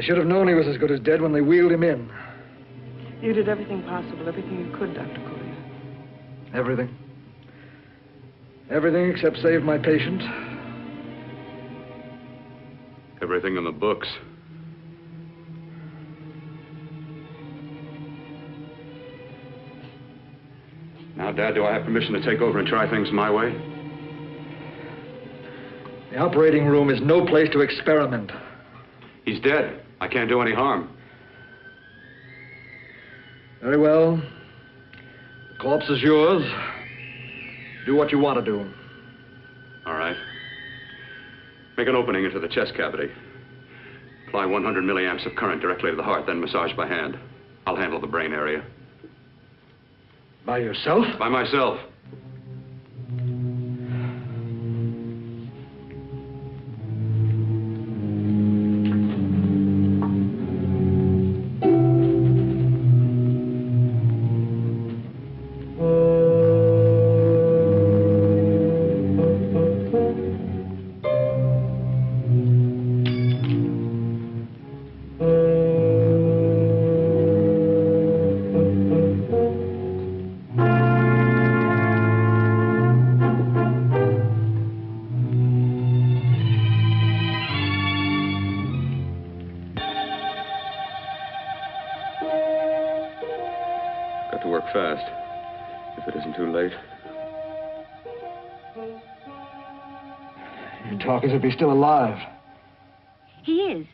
I should have known he was as good as dead when they wheeled him in. You did everything possible, everything you could, Dr. Collier. Everything. Everything except save my patient. Everything in the books. Now, Dad, do I have permission to take over and try things my way? The operating room is no place to experiment. He's dead. I can't do any harm. Very well. The corpse is yours. Do what you want to do. All right. Make an opening into the chest cavity. Apply 100 milliamps of current directly to the heart, then massage by hand. I'll handle the brain area. By yourself? By myself. Got to work fast, if it isn't too late. You talk as if he's still alive. He is.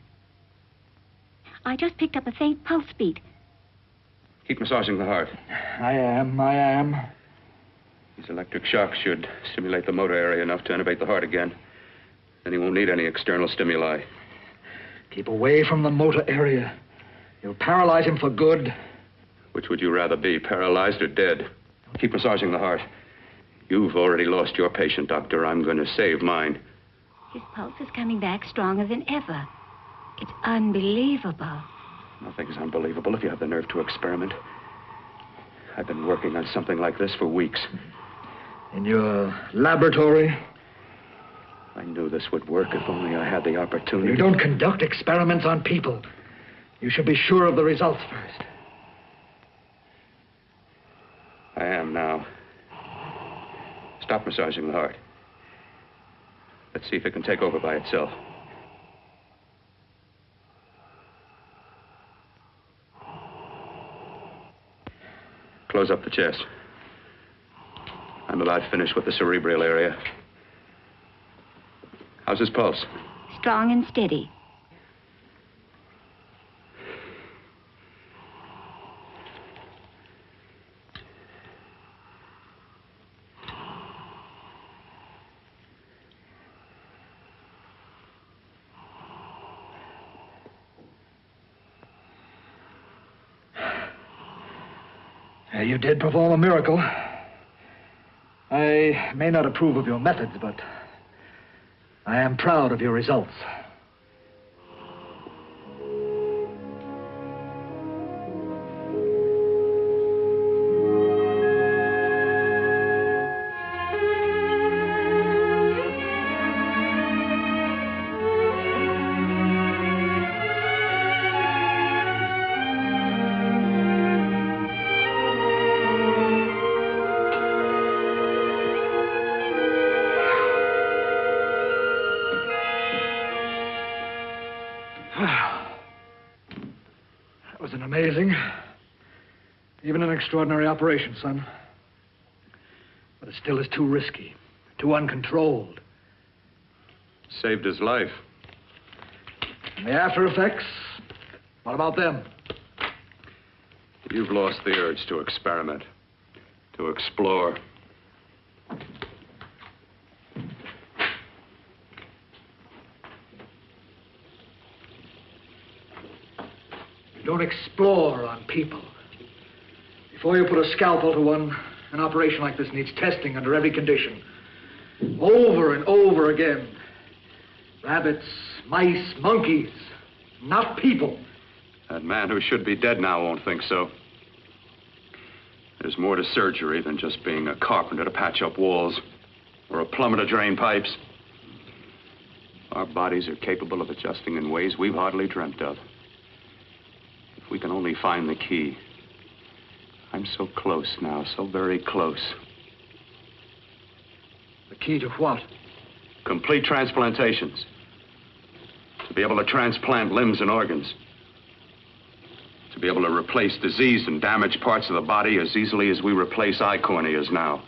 I just picked up a faint pulse beat. Keep massaging the heart. I am. These electric shocks should stimulate the motor area enough to innervate the heart again. Then he won't need any external stimuli. Keep away from the motor area. You'll paralyze him for good. Which would you rather be, paralyzed or dead? Keep massaging the heart. You've already lost your patient, Doctor. I'm going to save mine. His pulse is coming back stronger than ever. It's unbelievable. Nothing's unbelievable if you have the nerve to experiment. I've been working on something like this for weeks. In your laboratory? I knew this would work if only I had the opportunity. You don't conduct experiments on people. You should be sure of the results first. I am now. Stop massaging the heart. Let's see if it can take over by itself. Close up the chest. I'm about finished with the cerebral area. How's his pulse? Strong and steady. You did perform a miracle. I may not approve of your methods, but I am proud of your results. That was an amazing, even an extraordinary operation, son. But it still is too risky, too uncontrolled. Saved his life. And the after effects, what about them? You've lost the urge to experiment, to explore. Don't explore on people. Before you put a scalpel to one, an operation like this needs testing under every condition. Over and over again. Rabbits, mice, monkeys, not people. That man who should be dead now won't think so. There's more to surgery than just being a carpenter to patch up walls or a plumber to drain pipes. Our bodies are capable of adjusting in ways we've hardly dreamt of. If we can only find the key. I'm so close now, so very close. The key to what? Complete transplantations. To be able to transplant limbs and organs. To be able to replace diseased and damaged parts of the body as easily as we replace eye corneas now.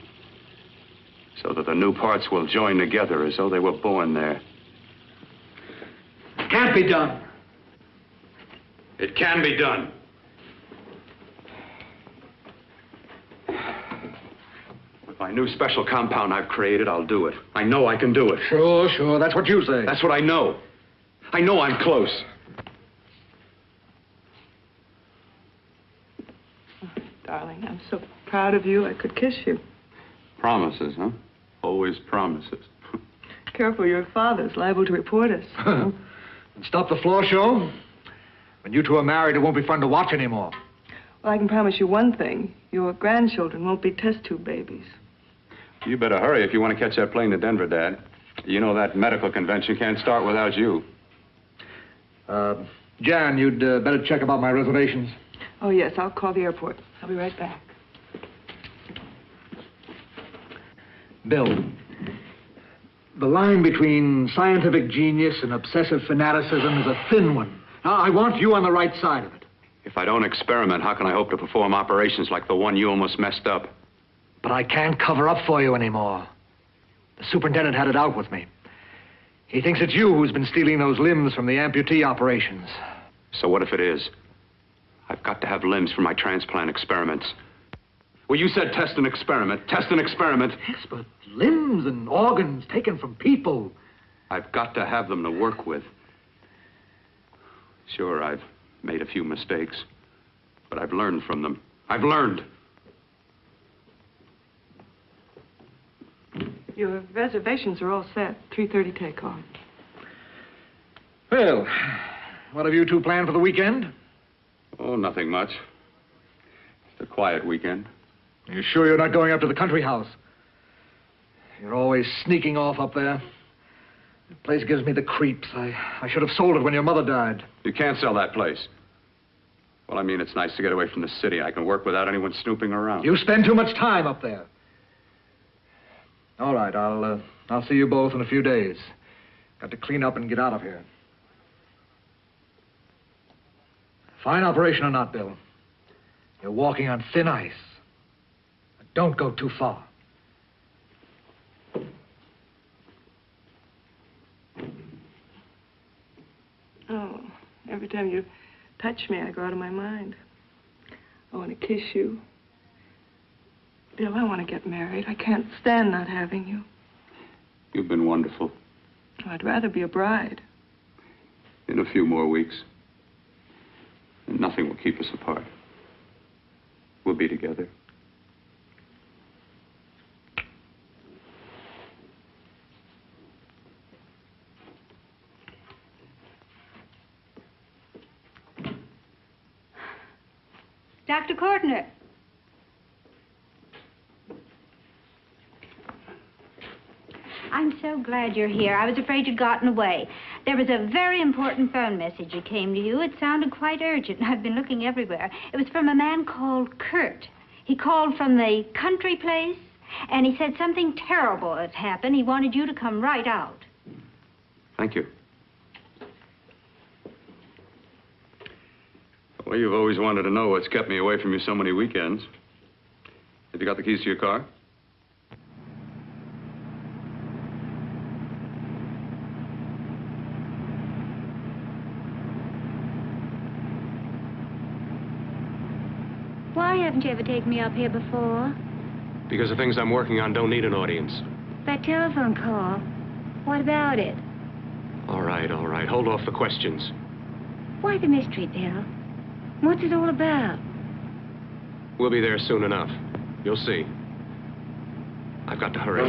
So that the new parts will join together as though they were born there. It can't be done. It can be done. With my new special compound I've created, I'll do it. I know I can do it. Sure. That's what you say. That's what I know. I know I'm close. Oh, darling, I'm so proud of you, I could kiss you. Promises, huh? Always promises. Careful, your father's liable to report us. And stop the floor show? When you two are married, it won't be fun to watch anymore. Well, I can promise you one thing. Your grandchildren won't be test tube babies. You better hurry if you want to catch that plane to Denver, Dad. You know that medical convention can't start without you. Jan, you'd better check about my reservations. Oh, yes, I'll call the airport. I'll be right back. Bill, the line between scientific genius and obsessive fanaticism is a thin one. Now, I want you on the right side of it. If I don't experiment, how can I hope to perform operations like the one you almost messed up? But I can't cover up for you anymore. The superintendent had it out with me. He thinks it's you who's been stealing those limbs from the amputee operations. So what if it is? I've got to have limbs for my transplant experiments. Well, you said test and experiment. Test and experiment. Yes, but limbs and organs taken from people. I've got to have them to work with. Sure, I've made a few mistakes, but I've learned from them. I've learned. Your reservations are all set. 3:30 takeoff. Well, what have you two planned for the weekend? Oh, nothing much. It's a quiet weekend. Are you sure you're not going up to the country house? You're always sneaking off up there. The place gives me the creeps. I should have sold it when your mother died. You can't sell that place. Well, I mean, it's nice to get away from the city. I can work without anyone snooping around. You spend too much time up there. All right, I'll see you both in a few days. Got to clean up and get out of here. Fine operation or not, Bill. You're walking on thin ice. But don't go too far. Oh, every time you touch me, I go out of my mind. I want to kiss you. Bill, I want to get married. I can't stand not having you. You've been wonderful. Oh, I'd rather be a bride. In a few more weeks. And nothing will keep us apart. We'll be together. Dr. Courtner. I'm so glad you're here. I was afraid you'd gotten away. There was a very important phone message that came to you. It sounded quite urgent. I've been looking everywhere. It was from a man called Kurt. He called from the country place, and he said something terrible had happened. He wanted you to come right out. Thank you. Well, you've always wanted to know what's kept me away from you so many weekends. Have you got the keys to your car? Why haven't you ever taken me up here before? Because the things I'm working on don't need an audience. That telephone call. What about it? All right. Hold off the questions. Why the mystery, Bill? What's it all about? We'll be there soon enough. You'll see. I've got to hurry.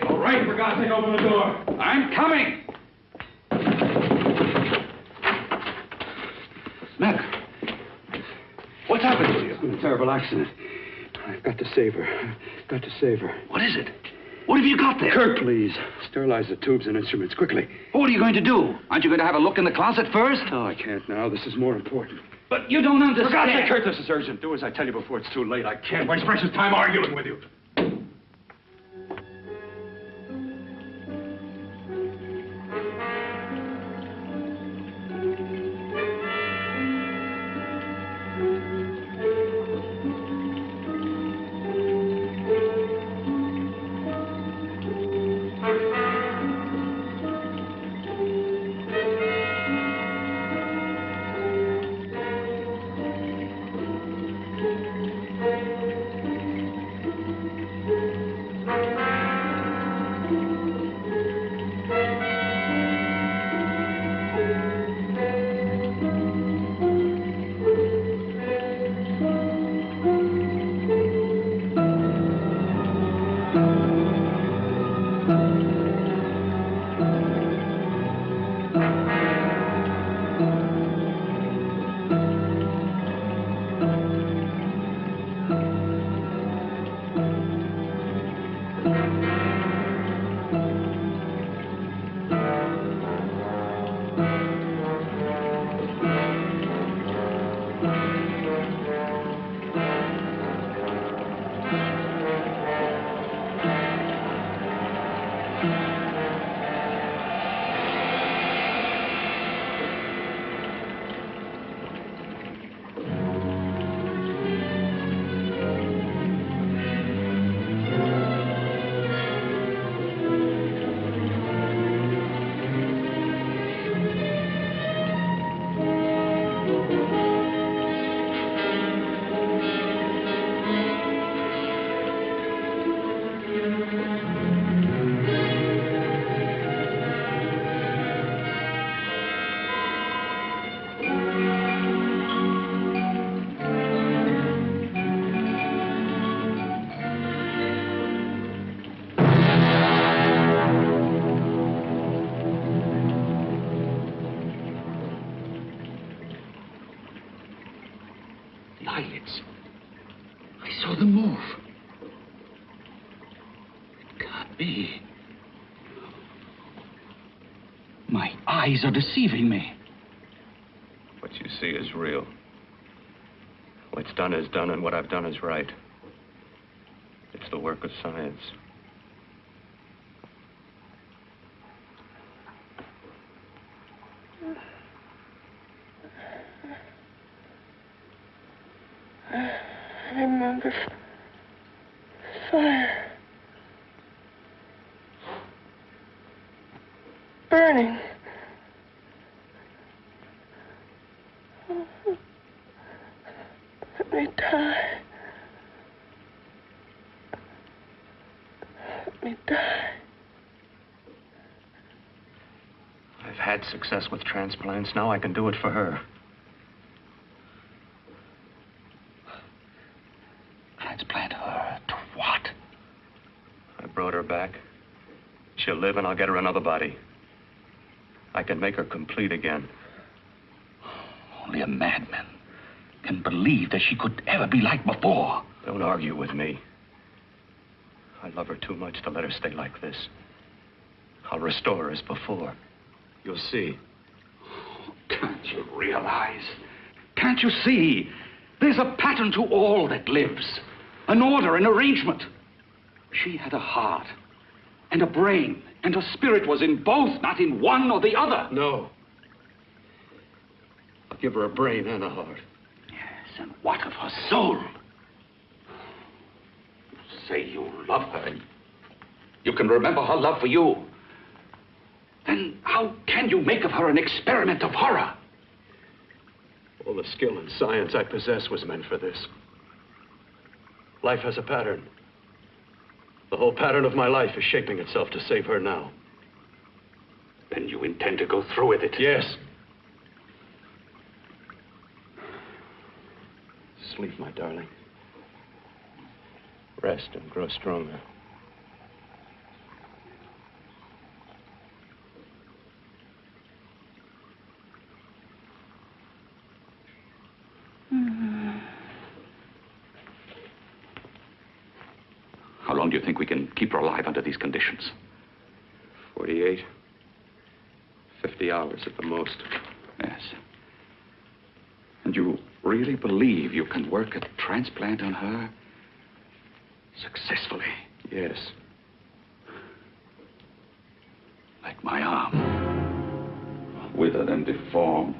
All right, for God's sake, open the door. I'm coming. Mac, what's happened to you? It's been a terrible accident. I've got to save her. Got to save her. What is it? What have you got there? Kirk, please. Sterilize the tubes and instruments quickly. What are you going to do? Aren't you going to have a look in the closet first? No, I can't now. This is more important. But you don't understand. For God's sake, Kurt, this is urgent. Do as I tell you before it's too late. I can't waste precious time arguing with you. My eyes are deceiving me. What you see is real. What's done is done, and what I've done is right. It's the work of science. I remember fire. Burning. Let me die. Let me die. I've had success with transplants. Now I can do it for her. Transplant her to what? I brought her back. She'll live, and I'll get her another body. I can make her complete again. Only a madman can believe that she could ever be like before. Don't argue with me. I love her too much to let her stay like this. I'll restore her as before. You'll see. Can't you realize? Can't you see? There's a pattern to all that lives. An order, an arrangement. She had a heart and a brain, and her spirit was in both, not in one or the other. No. I'll give her a brain and a heart. Yes, and what of her soul? You say you love her. You can remember her love for you. Then how can you make of her an experiment of horror? All the skill and science I possess was meant for this. Life has a pattern. The whole pattern of my life is shaping itself to save her now. Then you intend to go through with it? Yes. Sleep, my darling. Rest and grow stronger. How long do you think we can keep her alive under these conditions? 48. 50 hours at the most. Yes. And you really believe you can work a transplant on her successfully? Yes. Like my arm. Withered and deformed.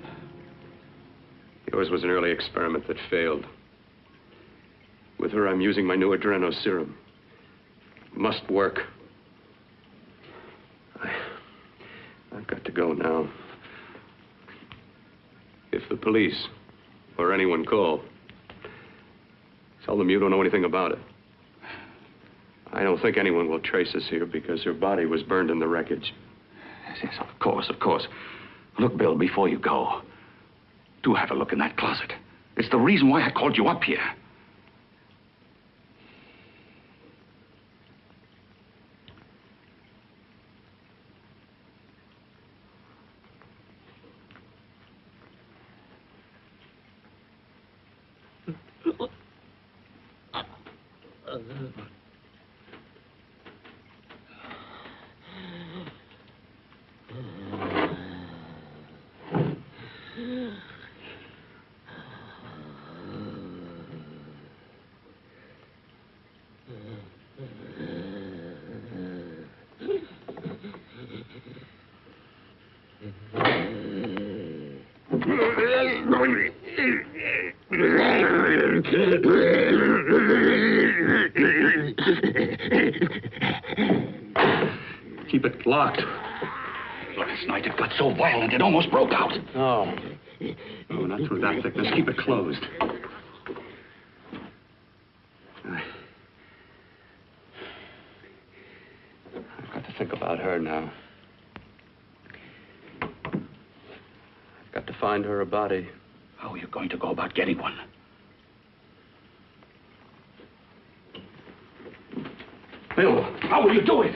Yours was an early experiment that failed. With her, I'm using my new adreno serum. Must work. I've got to go now. If the police or anyone call, tell them you don't know anything about it. I don't think anyone will trace us here because her body was burned in the wreckage. Yes, of course, of course. Look, Bill, before you go, do have a look in that closet. It's the reason why I called you up here. Keep it locked. Last night it got so violent it almost broke out. Oh. Oh, not through that thickness. Keep it closed. I've got to think about her now. I've got to find her a body. How are you going to go about getting one? Bill, how will you do it?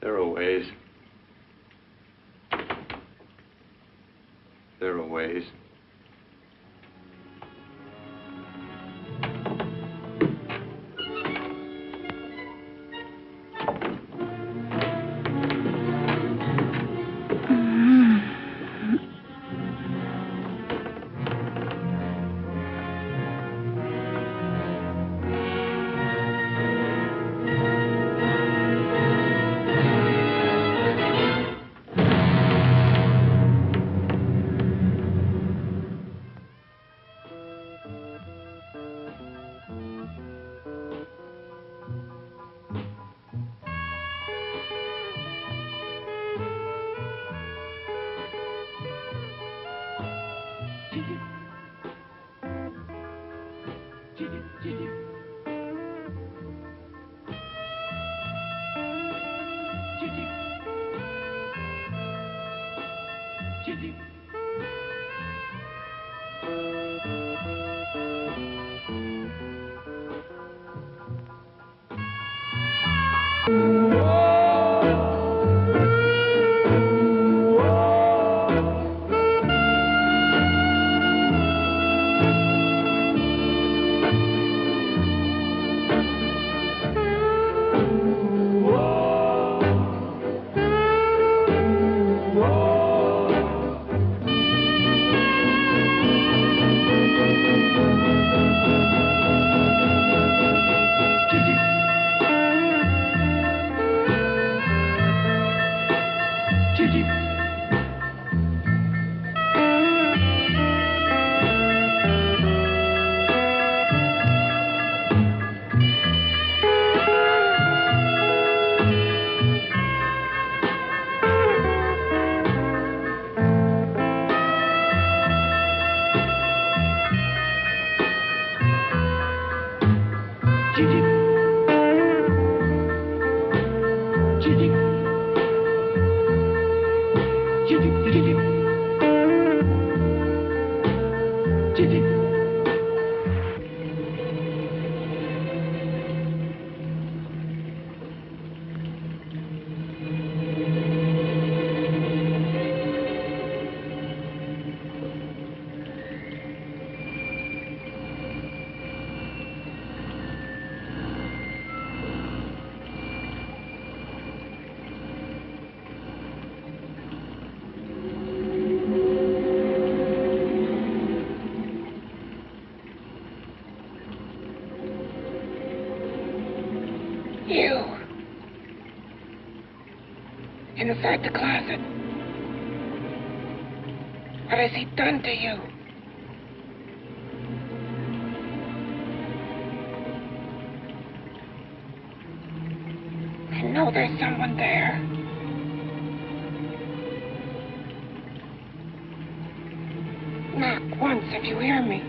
There are ways. There are ways. You. Inside the closet. What has he done to you? I know there's someone there. Knock once if you hear me.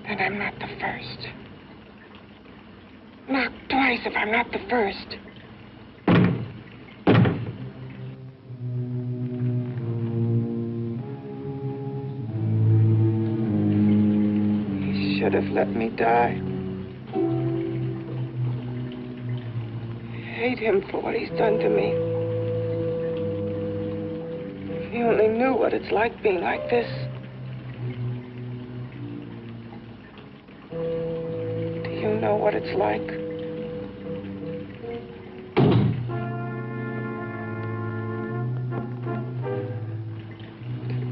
Then I'm not the first. Knock twice if I'm not the first. He should have let me die. I hate him for what he's done to me. If he only knew what it's like being like this. You know what it's like.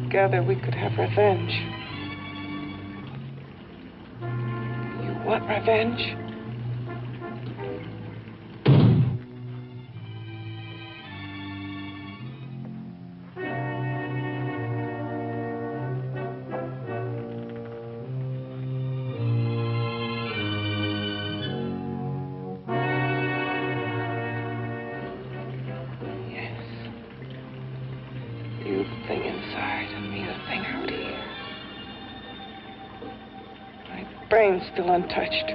Together we could have revenge. You want revenge? You the thing inside and me the thing out here. My brain's still untouched.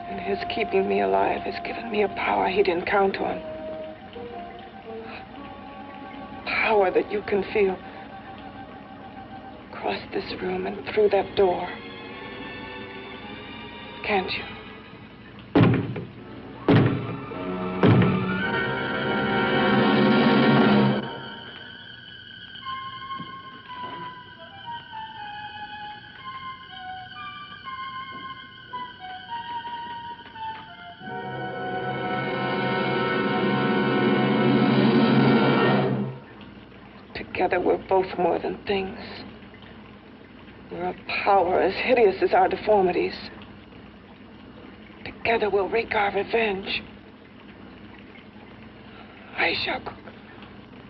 And his keeping me alive has given me a power he didn't count on. Power that you can feel. Across this room and through that door. Can't you? Together we're both more than things. We're a power as hideous as our deformities. Together we'll wreak our revenge. I shall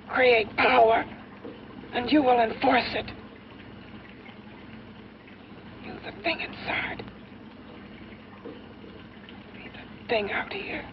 create power, and you will enforce it. You the thing inside. Be the thing out here.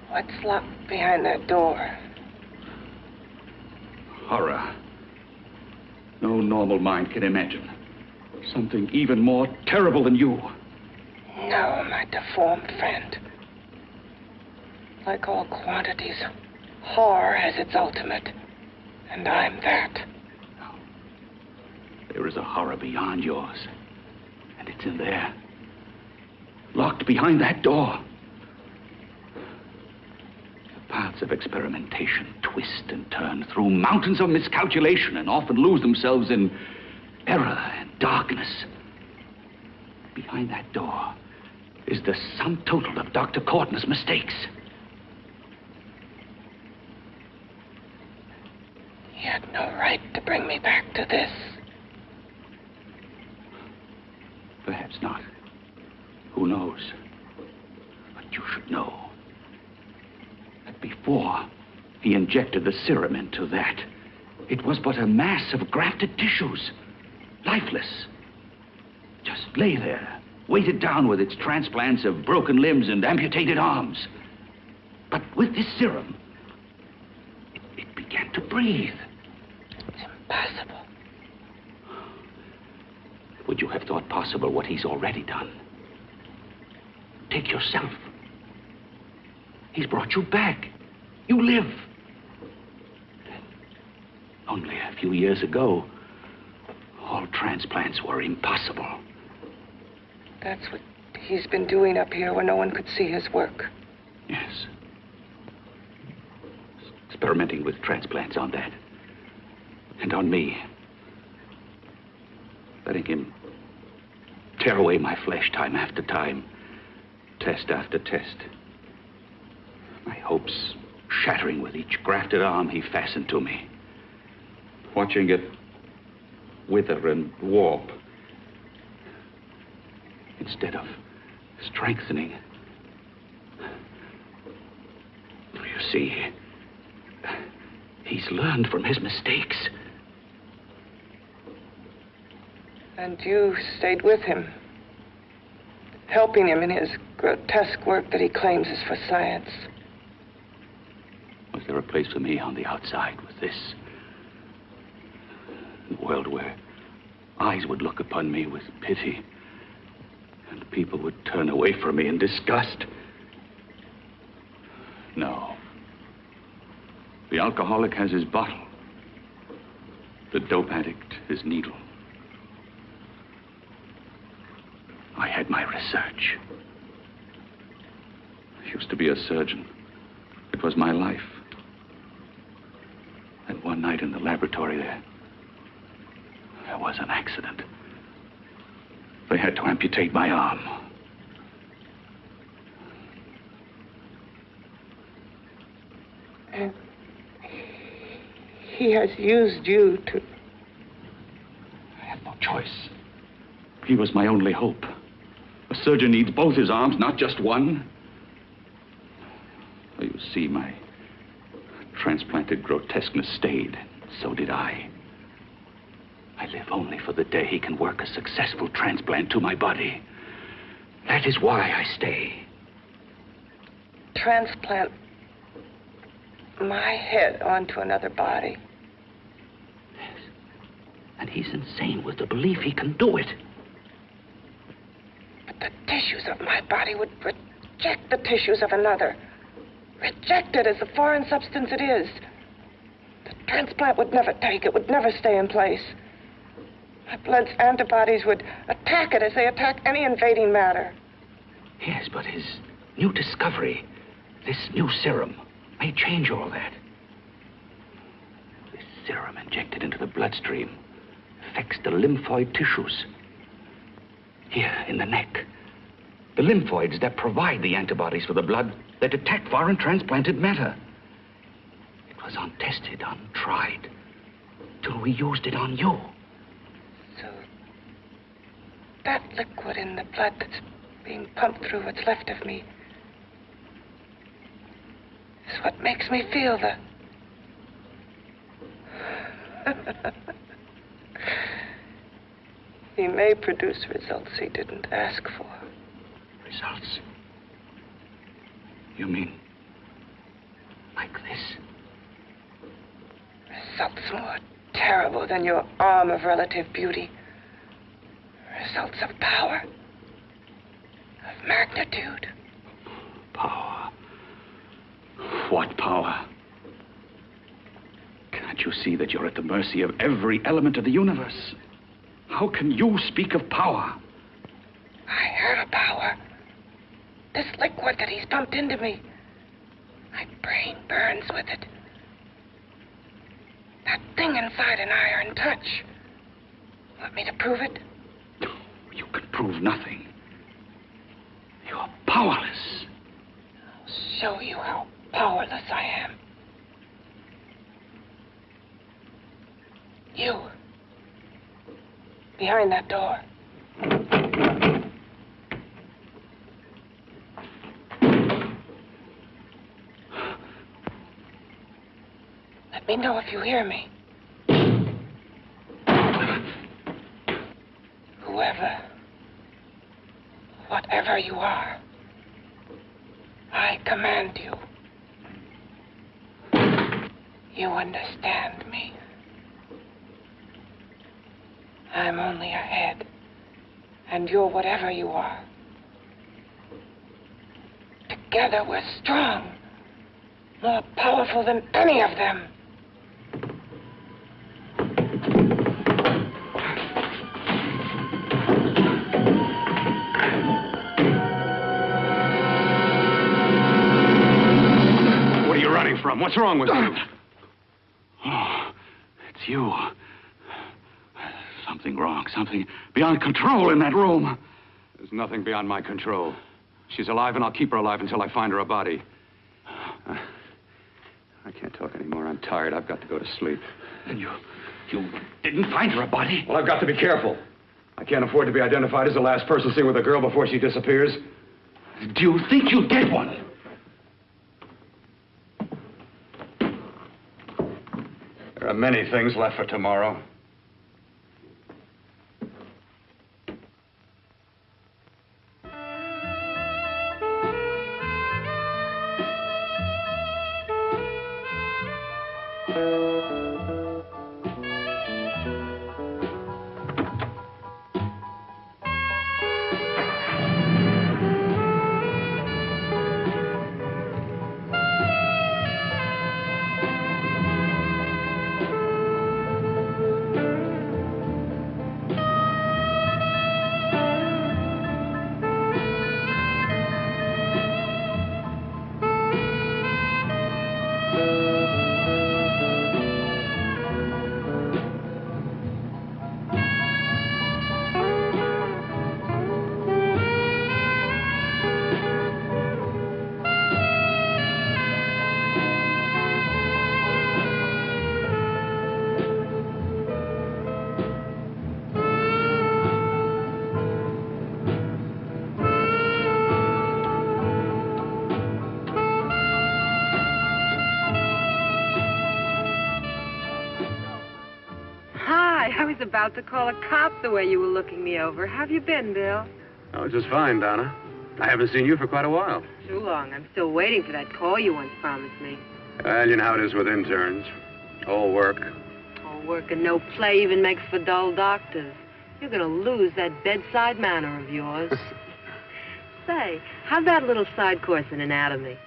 What's locked behind that door? Horror. No normal mind can imagine. Something even more terrible than you. No, my deformed friend. Like all quantities, horror has its ultimate. And I'm that. No. There is a horror beyond yours. And it's in there. Locked behind that door. The paths of experimentation twist and turn through mountains of miscalculation and often lose themselves in error and darkness. Behind that door is the sum total of Dr. Corton's mistakes. He had no right to bring me back to this. Perhaps not. Who knows? But you should know that before he injected the serum into that, it was but a mass of grafted tissues, lifeless. Just lay there, weighted down with its transplants of broken limbs and amputated arms. But with this serum, it began to breathe. It's impossible. Would you have thought possible what he's already done? Take yourself. He's brought you back. You live. Only a few years ago, all transplants were impossible. That's what he's been doing up here where no one could see his work. Yes. Experimenting with transplants on that. And on me. Letting him tear away my flesh time after time. Test after test. My hopes shattering with each grafted arm he fastened to me. Watching it wither and warp. Instead of strengthening. You see, he's learned from his mistakes. And you stayed with him, helping him in his grotesque work that he claims is for science. Was there a place for me on the outside with this? A world where eyes would look upon me with pity and people would turn away from me in disgust? No. The alcoholic has his bottle. The dope addict his needle. I had my research. I used to be a surgeon. It was my life. And one night in the laboratory there was an accident. They had to amputate my arm. And he has used you to... I had no choice. He was my only hope. A surgeon needs both his arms, not just one. Well, you see, my transplanted grotesqueness stayed. So did I. I live only for the day he can work a successful transplant to my body. That is why I stay. transplant my head onto another body. Yes. And he's insane with the belief he can do it. But the tissues of my body would reject the tissues of another. Reject it as the foreign substance it is. The transplant would never take it, would never stay in place. My blood's antibodies would attack it as they attack any invading matter. Yes, but his new discovery, this new serum, may change all that. This serum injected into the bloodstream affects the lymphoid tissues. Here, in the neck. The lymphoids that provide the antibodies for the blood that attack foreign transplanted matter. It was untested, untried, till we used it on you. So, that liquid in the blood that's being pumped through what's left of me is what makes me feel the... He may produce results he didn't ask for. Results? You mean like this? Results more terrible than your arm of relative beauty. Results of power. Of magnitude. Power. What power? Can't you see that you're at the mercy of every element of the universe? How can you speak of power? I heard of power. This liquid that he's pumped into me. My brain burns with it. That thing inside an iron touch. Want me to prove it? You can prove nothing. You're powerless. I'll show you how powerless I am. You. Behind that door. Let me know if you hear me. Whoever, whatever you are, I command you. You understand me. I'm only a head, and you're whatever you are. Together we're strong, more powerful than any of them. What are you running from? What's wrong with you? Oh, it's you. Something wrong, something beyond control in that room. There's nothing beyond my control. She's alive, and I'll keep her alive until I find her a body. I can't talk anymore. I'm tired. I've got to go to sleep. And you didn't find her a body? Well, I've got to be careful. I can't afford to be identified as the last person seen with a girl before she disappears. Do you think you'll get one? There are many things left for tomorrow. about to call a cop the way you were looking me over. How have you been, Bill? Oh, just fine, Donna. I haven't seen you for quite a while. Too long. I'm still waiting for that call you once promised me. Well, you know how it is with interns. All work. All work and no play even makes for dull doctors. You're gonna lose that bedside manner of yours. Say, how's that little side course in anatomy?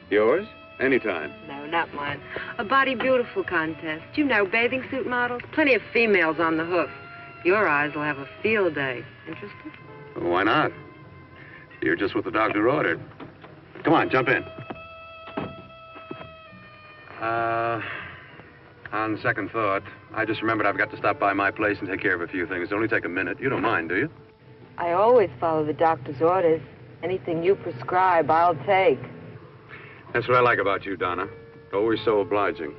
Yours? Anytime. No, not mine. A body beautiful contest. You know, bathing suit models. Plenty of females on the hoof. Your eyes will have a field day. Interested? Well, why not? You're just what the doctor ordered. Come on, jump in. On second thought, I just remembered I've got to stop by my place and take care of a few things. It'll only take a minute. You don't mind, do you? I always follow the doctor's orders. Anything you prescribe, I'll take. That's what I like about you, Donna. Always so obliging.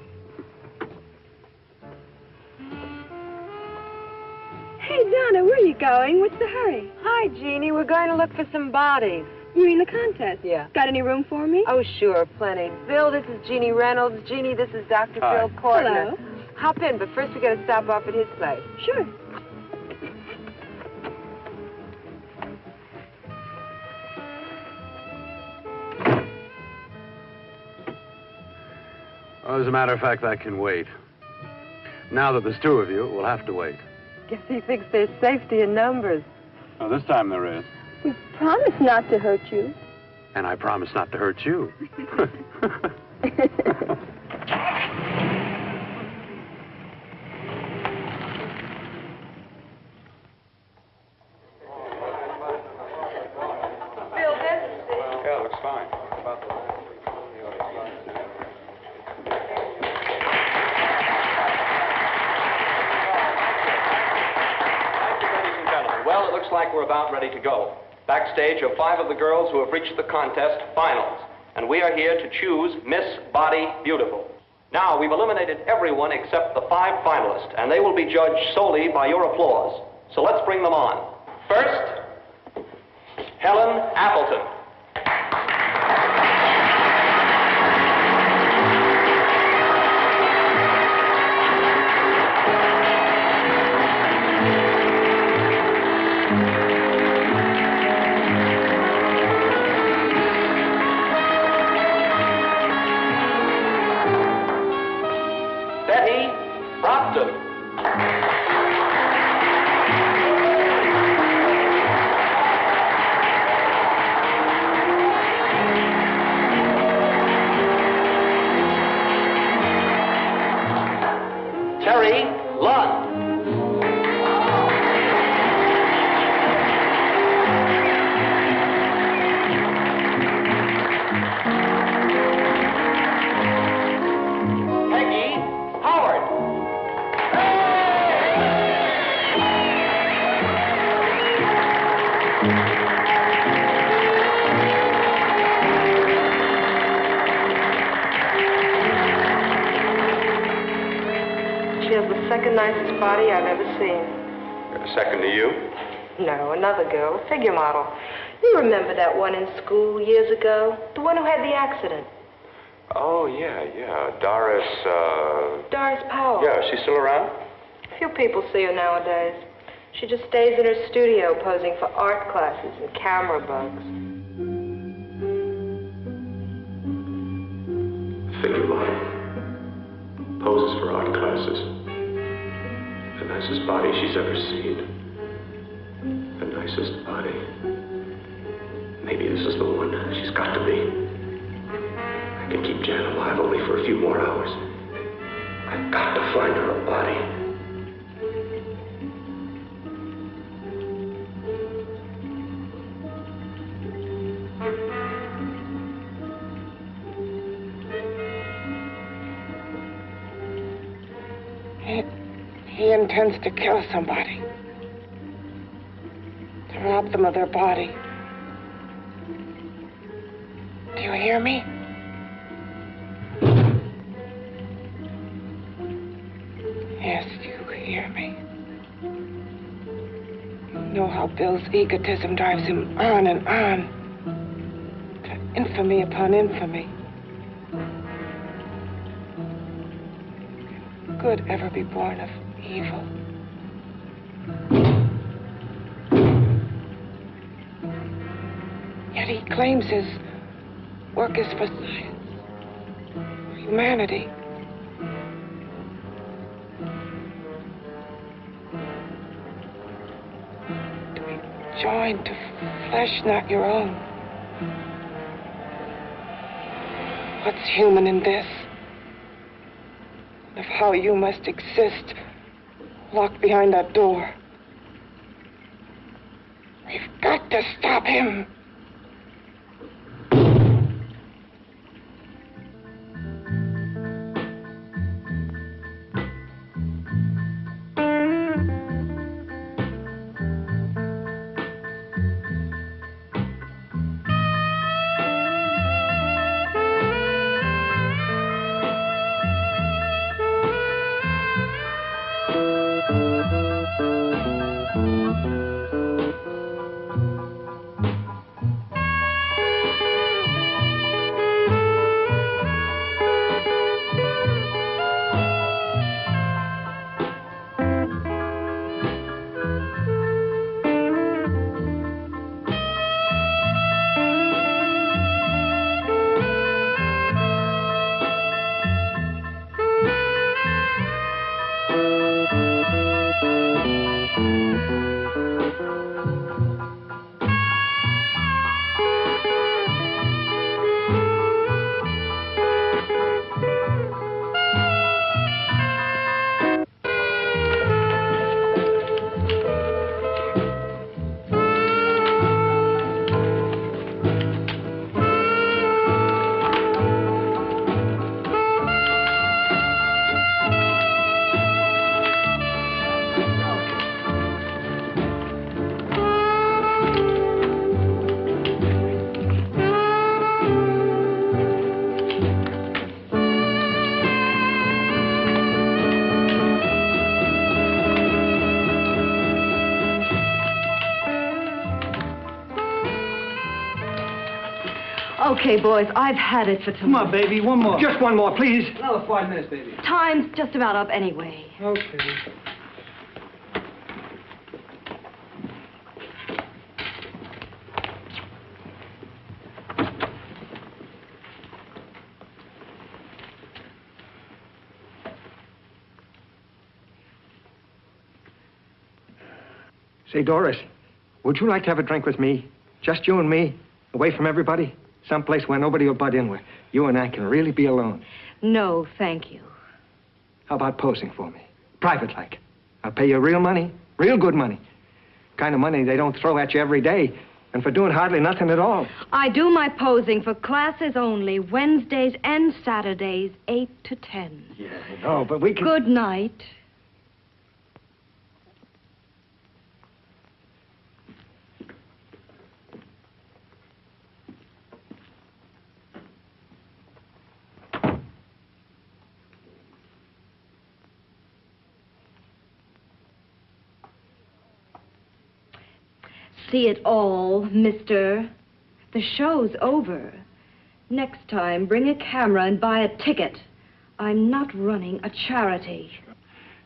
Hey, Donna, where are you going? What's the hurry? Hi, Jeannie. We're going to look for some bodies. You mean the contest? Yeah. Got any room for me? Oh, sure, plenty. Bill, this is Jeannie Reynolds. Jeannie, this is Dr. Hi. Bill Cortner. Hello. Hop in, but first we got to stop off at his place. Sure. Well, as a matter of fact, I can wait. Now that there's two of you, we'll have to wait. Guess he thinks there's safety in numbers. Oh, this time there is. We promised not to hurt you. And I promise not to hurt you. Bill, this Yeah, looks fine. Well, it looks like we're about ready to go. Backstage are 5 of the girls who have reached the contest finals, and we are here to choose Miss Body Beautiful. Now, we've eliminated everyone except the 5 finalists, and they will be judged solely by your applause. So let's bring them on. First, Helen Appleton. She has the second nicest body I've ever seen. Second to you? No, another girl, a figure model. You remember that one in school years ago? The one who had the accident. Oh, yeah. Doris, Doris Powell. Yeah, she's still around? Few people see her nowadays. She just stays in her studio posing for art classes and camera bugs. Figure model. Poses for art classes. The nicest body she's ever seen. The nicest body. Maybe this is the one. She's got to be. I can keep Jan alive only for a few more hours. I've got to find her a body. He intends to kill somebody. To rob them of their body. Do you hear me? Yes, you hear me. You know how Bill's egotism drives him on and on. To infamy upon infamy. Can good ever be born of evil? Yet he claims his work is for science, for humanity. To be joined to flesh not your own. What's human in this? Of how you must exist, locked behind that door. We've got to stop him. Okay, boys, I've had it for tonight. Come on, baby, one more. Just one more, please. Another 5 minutes, baby. Time's just about up anyway. Okay. Say, Doris, would you like to have a drink with me? Just you and me, away from everybody? Someplace where nobody will butt in, where you and I can really be alone. No, thank you. How about posing for me? Private like. I'll pay you real money, real good money. Kind of money they don't throw at you every day, and for doing hardly nothing at all. I do my posing for classes only, Wednesdays and Saturdays, 8 to 10. Yeah, I know, but we can... Good night. See it all, mister. The show's over. Next time, bring a camera and buy a ticket. I'm not running a charity.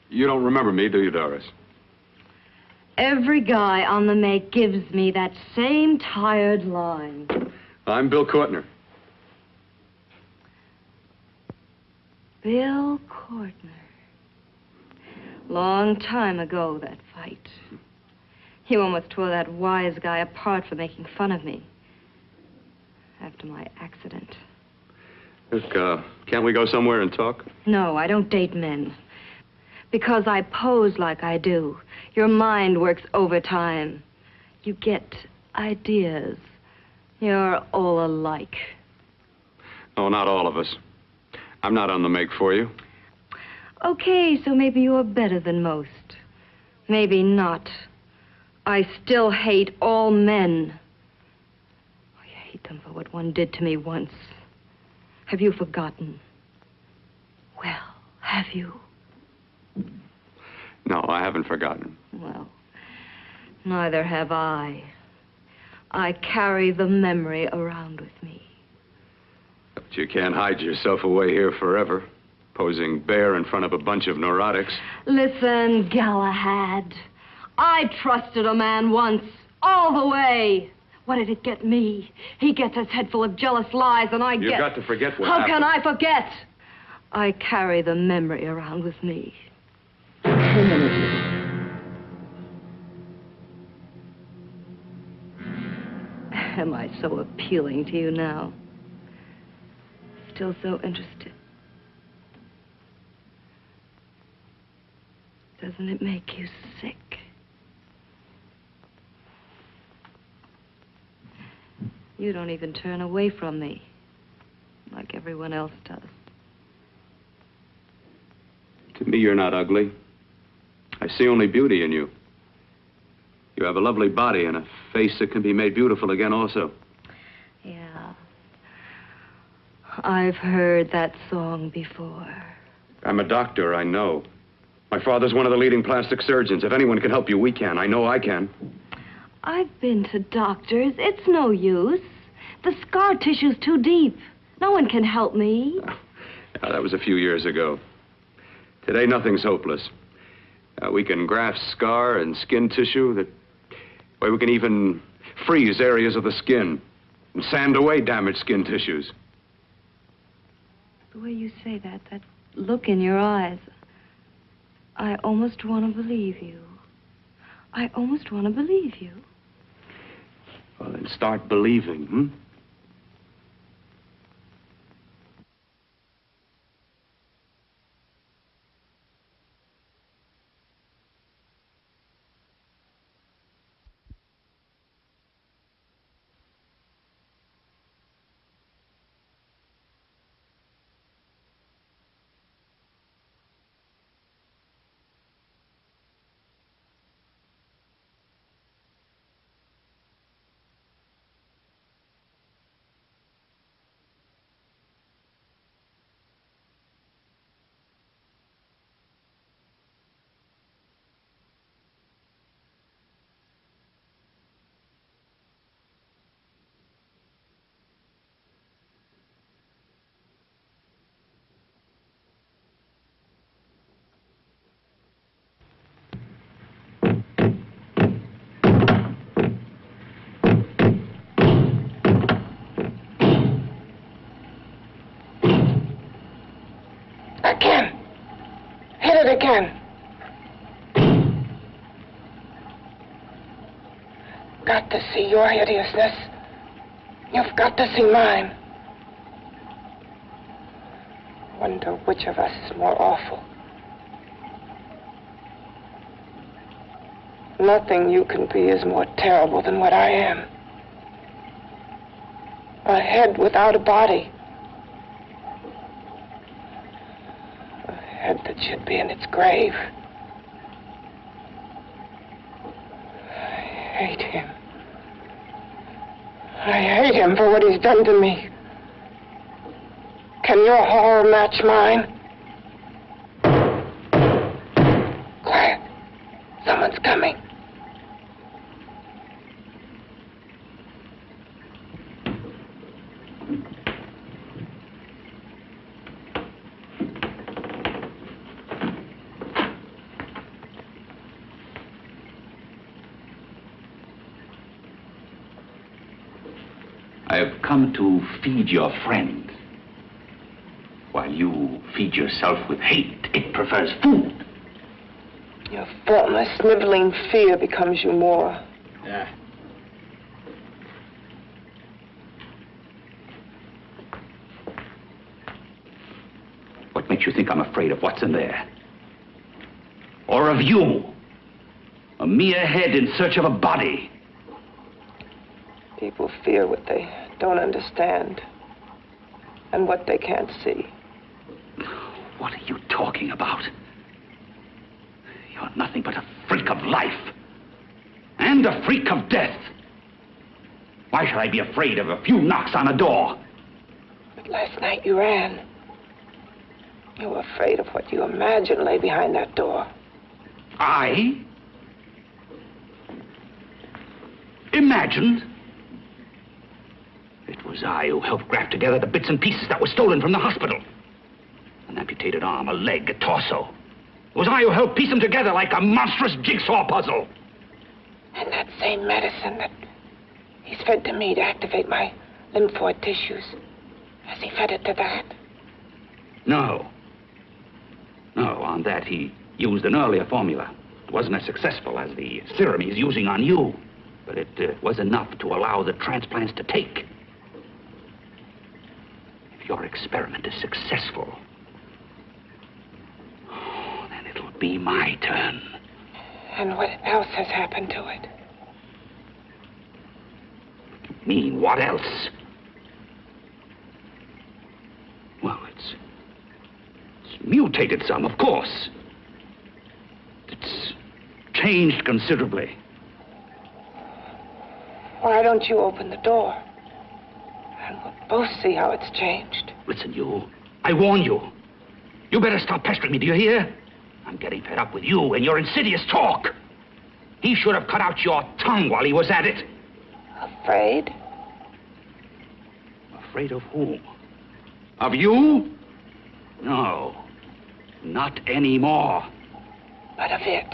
You don't remember me, do you, Doris? Every guy on the make gives me that same tired line. I'm Bill Courtner. Bill Courtner. Long time ago, that fight. You almost tore that wise guy apart for making fun of me. After my accident. Look, can't we go somewhere and talk? No, I don't date men. Because I pose like I do. Your mind works overtime. You get ideas. You're all alike. Oh, not all of us. I'm not on the make for you. Okay, so maybe you're better than most. Maybe not. I still hate all men. I hate them for what one did to me once. Have you forgotten? Well, have you? No, I haven't forgotten. Well, neither have I. I carry the memory around with me. But you can't hide yourself away here forever, posing bare in front of a bunch of neurotics. Listen, Galahad. I trusted a man once, all the way. What did it get me? He gets his head full of jealous lies, and I get... You've got to forget what How happened. can I forget? I carry the memory around with me. Am I so appealing to you now? Still so interested? Doesn't it make you sick? You don't even turn away from me, like everyone else does. To me, you're not ugly. I see only beauty in you. You have a lovely body and a face that can be made beautiful again also. Yeah. I've heard that song before. I'm a doctor, I know. My father's one of the leading plastic surgeons. If anyone can help you, we can. I know I can. I've been to doctors. It's no use. The scar tissue's too deep. No one can help me. Now, that was a few years ago. Today, nothing's hopeless. We can graft scar and skin tissue that... Well, we can even freeze areas of the skin and sand away damaged skin tissues. The way you say that look in your eyes, I almost want to believe you. I almost want to believe you. Well, then start believing, hmm? Again. Hit it again. Got to see your hideousness. You've got to see mine. Wonder which of us is more awful. Nothing you can be is more terrible than what I am. A head without a body. A head that should be in its grave. I hate him. I hate him for what he's done to me. Can your horror match mine? Quiet. Someone's coming. I've come to feed your friend. While you feed yourself with hate, it prefers food. Your formless, sniveling fear becomes you more. Yeah. What makes you think I'm afraid of what's in there? Or of you? A mere head in search of a body. People fear what they don't understand and what they can't see. What are you talking about? You're nothing but a freak of life and a freak of death. Why should I be afraid of a few knocks on a door? But last night you ran. You were afraid of what you imagined lay behind that door. I? Imagined? It was I who helped graft together the bits and pieces that were stolen from the hospital. An amputated arm, a leg, a torso. It was I who helped piece them together like a monstrous jigsaw puzzle. And that same medicine that he's fed to me to activate my lymphoid tissues. Has he fed it to that? No. No, on that he used an earlier formula. It wasn't as successful as the serum he's using on you, but it was enough to allow the transplants to take. If your experiment is successful, then it'll be my turn. And what else has happened to it? You mean, what else? Well, it's mutated some, of course. It's changed considerably. Why don't you open the door? And we'll both see how it's changed. Listen, you. I warn you. You better stop pestering me, do you hear? I'm getting fed up with you and your insidious talk. He should have cut out your tongue while he was at it. Afraid? Afraid of whom? Of you? No. Not anymore. But of it.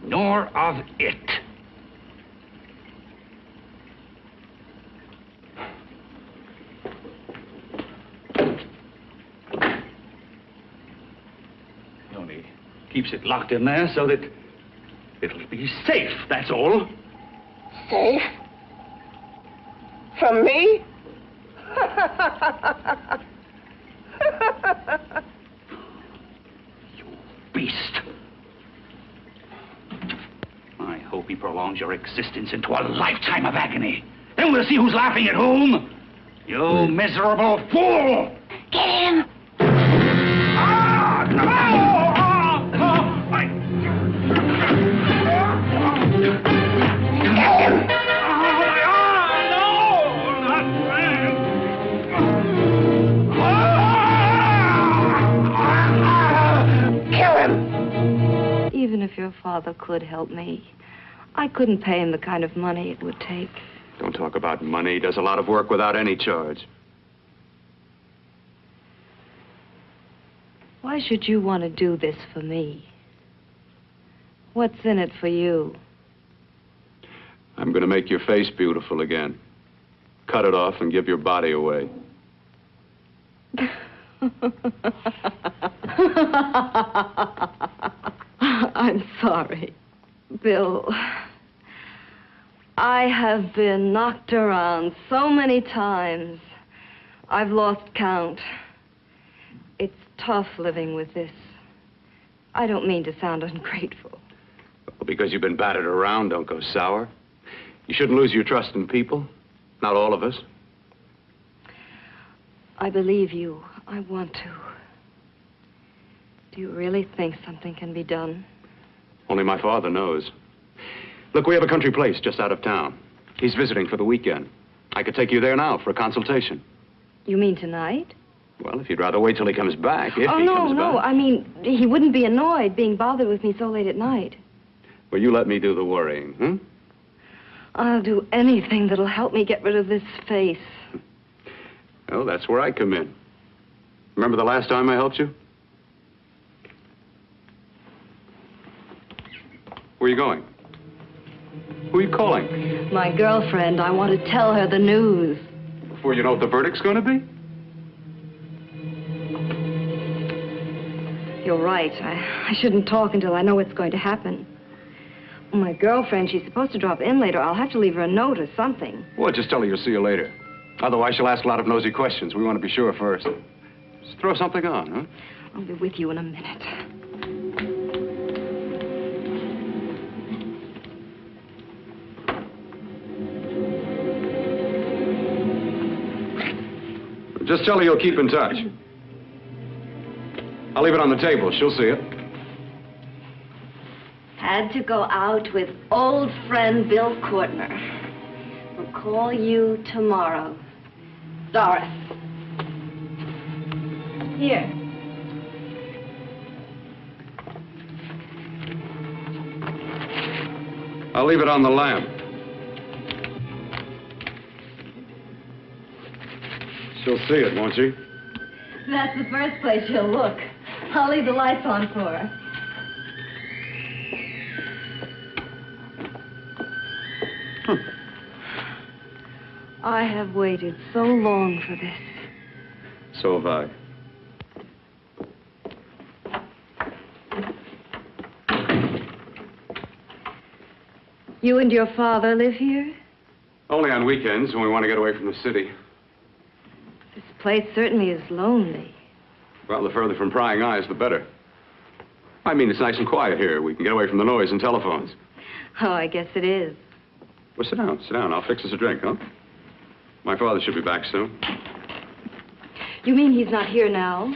Nor of it. He only keeps it locked in there so that it'll be safe, that's all. Safe? From me? You beast. I hope he prolongs your existence into a lifetime of agony. Then we'll see who's laughing at whom. You miserable fool! Get him! Ah! No! Get him! Even if your father could help me, I couldn't pay him the kind of money it would take. Don't talk about money. He does a lot of work without any charge. Why should you want to do this for me? What's in it for you? I'm going to make your face beautiful again. Cut it off and give your body away. I'm sorry, Bill. I have been knocked around so many times. I've lost count. It's tough living with this. I don't mean to sound ungrateful. Well, because you've been battered around, don't go sour. You shouldn't lose your trust in people. Not all of us. I believe you. I want to. Do you really think something can be done? Only my father knows. Look, we have a country place just out of town. He's visiting for the weekend. I could take you there now for a consultation. You mean tonight? Well, if you'd rather wait till he comes back, if he no, comes back. I mean, he wouldn't be annoyed being bothered with me so late at night. Well, you let me do the worrying, hmm? I'll do anything that'll help me get rid of this face. Well, that's where I come in. Remember the last time I helped you? Where are you going? Who are you calling? My girlfriend. I want to tell her the news. Before you know what the verdict's going to be? You're right. I shouldn't talk until I know what's going to happen. My girlfriend, she's supposed to drop in later. I'll have to leave her a note or something. Well, just tell her you'll see you later. Otherwise, she'll ask a lot of nosy questions. We want to be sure first. Just throw something on, huh? I'll be with you in a minute. Just tell her you'll keep in touch. I'll leave it on the table. She'll see it. Had to go out with old friend Bill Courtner. We'll call you tomorrow. Doris. Here. I'll leave it on the lamp. She'll see it, won't she? That's the first place she'll look. I'll leave the lights on for her. I have waited so long for this. So have I. You and your father live here? Only on weekends when we want to get away from the city. This place certainly is lonely. Well, the further from prying eyes, the better. I mean, it's nice and quiet here. We can get away from the noise and telephones. Oh, I guess it is. Well, sit down, sit down. I'll fix us a drink, huh? My father should be back soon. You mean he's not here now?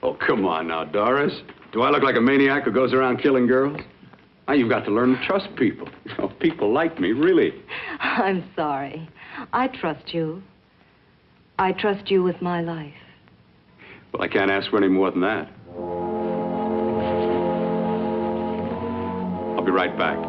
Oh, come on now, Doris. Do I look like a maniac who goes around killing girls? Now, you've got to learn to trust people. You know, people like me, really. I'm sorry. I trust you. I trust you with my life. Well, I can't ask for any more than that. I'll be right back.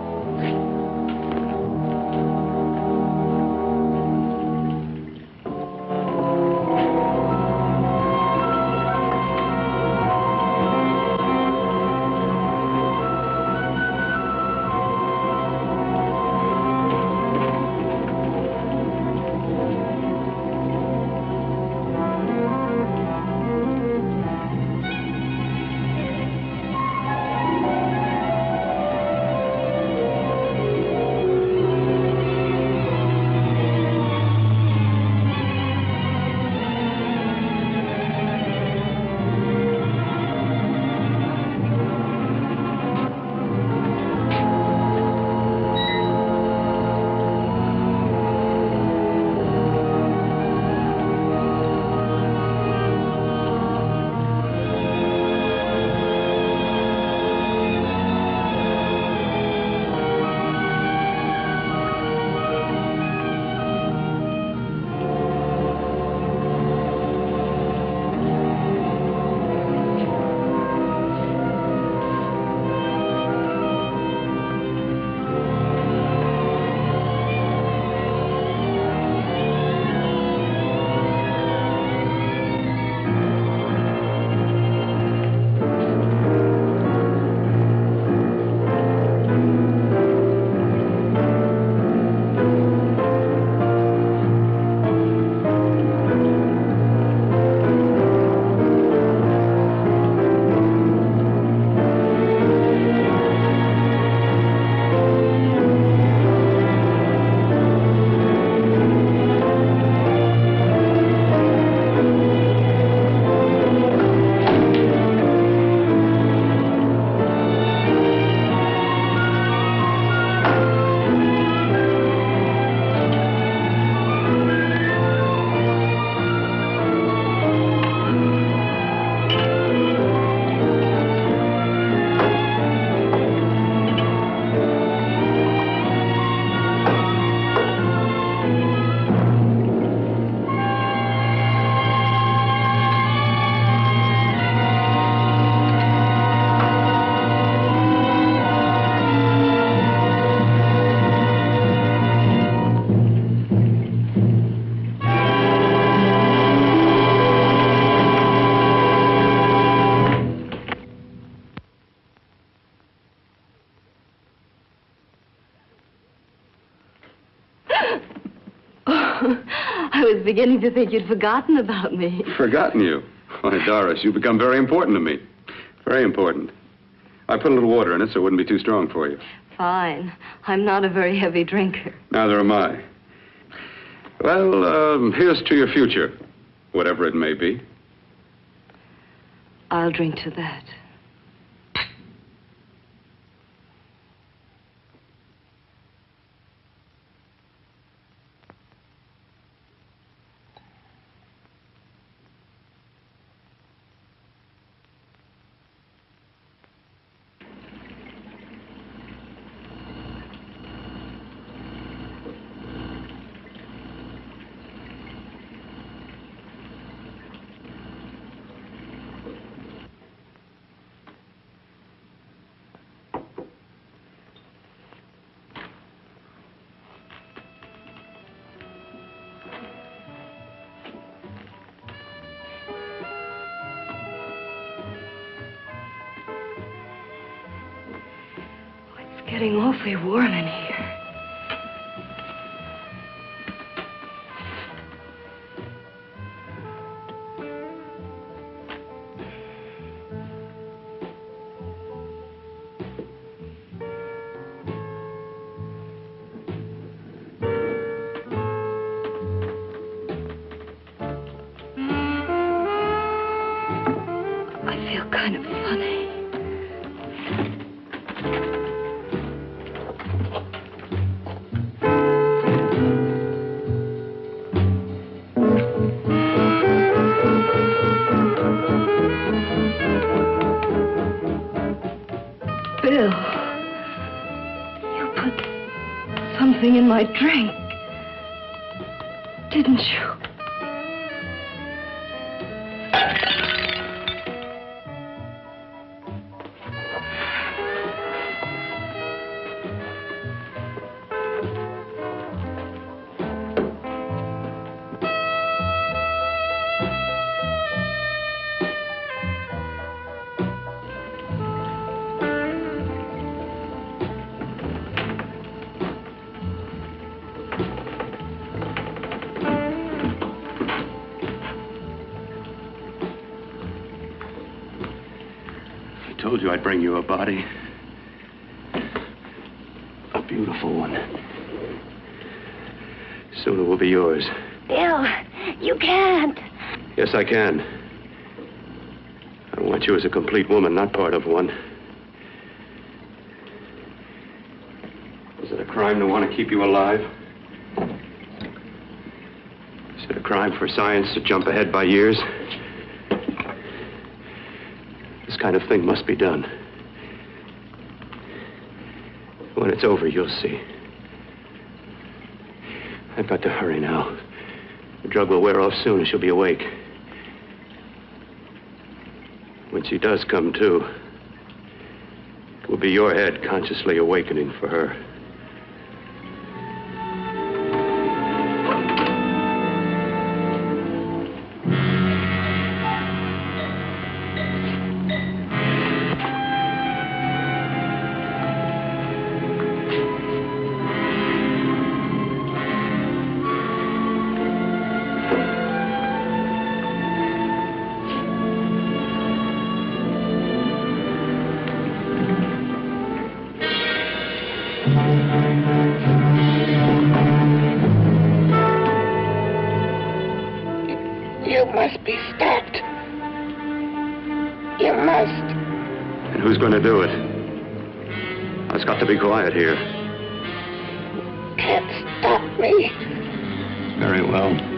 I was beginning to think you'd forgotten about me. Forgotten you? Why, Doris, you've become very important to me. Very important. I put a little water in it so it wouldn't be too strong for you. Fine. I'm not a very heavy drinker. Neither am I. Well, here's to your future, whatever it may be. I'll drink to that. It's getting awfully warm in here. Bill, you put something in my drink, didn't you? I told you I'd bring you a body. A beautiful one. Soon it will be yours. Bill, you can't. Yes, I can. I want you as a complete woman, not part of one. Is it a crime to want to keep you alive? Is it a crime for science to jump ahead by years? This kind of thing must be done. When it's over, you'll see. I've got to hurry now. The drug will wear off soon and she'll be awake. When she does come to, it will be your head consciously awakening for her. You must be stopped. You must. And who's going to do it? It's got to be quiet here. Can't stop me. Very well.